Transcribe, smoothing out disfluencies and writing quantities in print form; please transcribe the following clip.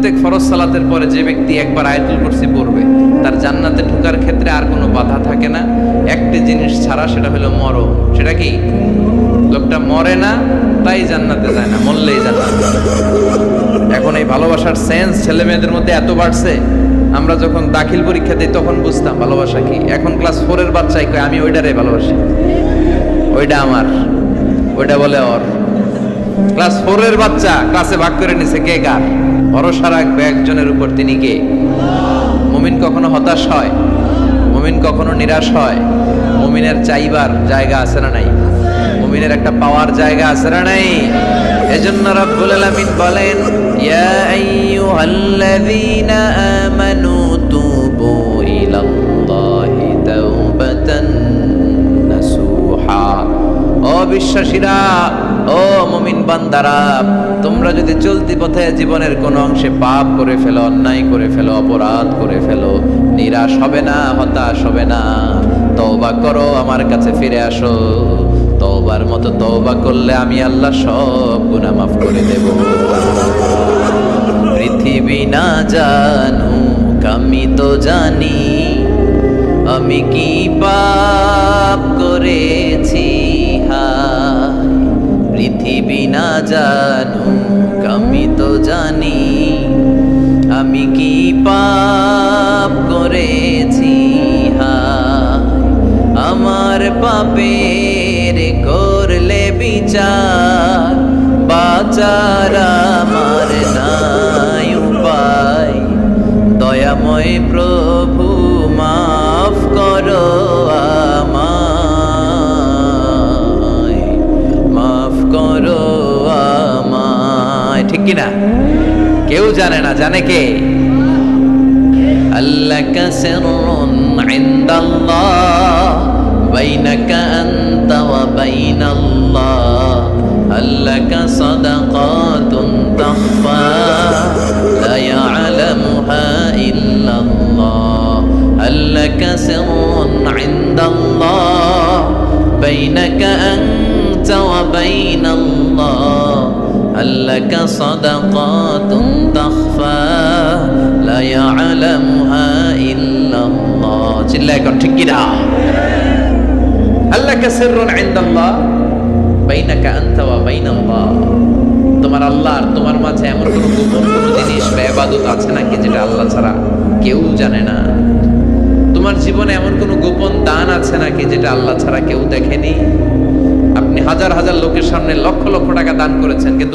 প্রত্যেক ফরজ সালাতের পরে যে ব্যক্তি একবার আয়াতুল কুরসি পড়বে তার জান্নাতে ঢোকার ক্ষেত্রে আর কোনো বাধা থাকে না, একটি জিনিস ছাড়া, সেটা হলো মরণ। সেটা কি? লোকটা মরে না তাই জান্নাতে যায় না, মরলেই জান্নাতে। এখন এই ভালোবাসার সেন্স ছেলে মেয়েদের মধ্যে এত বাড়ছে, আমরা যখন দাখিল পরীক্ষা দিই তখন বুঝতাম ভালোবাসা কি। এখন ক্লাস 4 এর বাচ্চাই কয় আমি ওইটারে ভালোবাসি, ওইটা আমার, ওইটা বলে ওর। ক্লাস 4 এর বাচ্চা ক্লাসে ভাগ করে নিছে কে কার। ভরসা রাখবে একজনের উপর, তিনি কে? মুমিন কখনো হতাশ হয়? মুমিন কখনো নিরাশ হয়? মুমিনের চাইবার জায়গা আছে না নাই? মুমিনের একটা পাওয়ার জায়গা আছে না নাই? এজন্য রব্বুল আলামিন বলেন, ইয়া আইয়ুহাল্লাযীনা আমানু তুবু ইলাল্লাহি তাওবাতান নাসুহা। ও বিশ্বাসীরা, ও মুমিন বান্দারা, তোমরা যদি চলতি পথে জীবনের কোনো অংশে পাপ করে ফেলো, অন্যায় করে ফেলো, অপরাধ করে ফেলো, নিরাশ হবে না, হতাশ হবে না, তওবা করো, আমার কাছে ফিরে আসো। তওবার মতো তওবা করলে আমি আল্লাহ সব গুনাহ মাফ করে দেব। পৃথিবী না জানুক আমি তো জানি, আমি কি পাপ করেছি। পৃথিবী না জানুক আমি তো জানি, আমি কি পাপ করেছি। আমার পাপের করলে বিচার, বাঁচার আমার নাই উপায়। দয়াময় প্রভু মাফ করো আমায়, মাফ করো আমায়। ঠিক কিনা? কেউ জানে না, জানে কে? আল্লাকা সিররুন ইনদাল্লাহ বাইনাকা আনতা ওয়া বাইনাল্লাহ, আল্লাকা সাদাকাতুন তাখফা লা ইয়ালামুহা ইল্লাল্লাহ, আল্লাকা সিররুন ইনদাল্লাহ বাইনাকা আনতা ওয়া বাইনাল্লাহ, আল্লাকা সাদাকাতুন তাখফা লা ইয়ালামুহা ইল্লাল্লাহ। চিল্লায় কোন ঠিক কিনা? আল্লাকা সিররুন ইনদাল্লাহ বাইনাকা আনতা ওয়া বাইনাল্লাহ। তোমার আল্লাহ আর তোমার মাঝে এমন কোনো গোপন কোনো জিনিস বা ইবাদত আছে নাকি যেটা আল্লাহ ছাড়া কেউ জানে না? তোমার জীবনে এমন কোনো গোপন দান আছে নাকি যেটা আল্লাহ ছাড়া কেউ দেখেনি? আপনি হাজার হাজার লোকের সামনে লক্ষ লক্ষ টাকা দান করেছেন, কিন্তু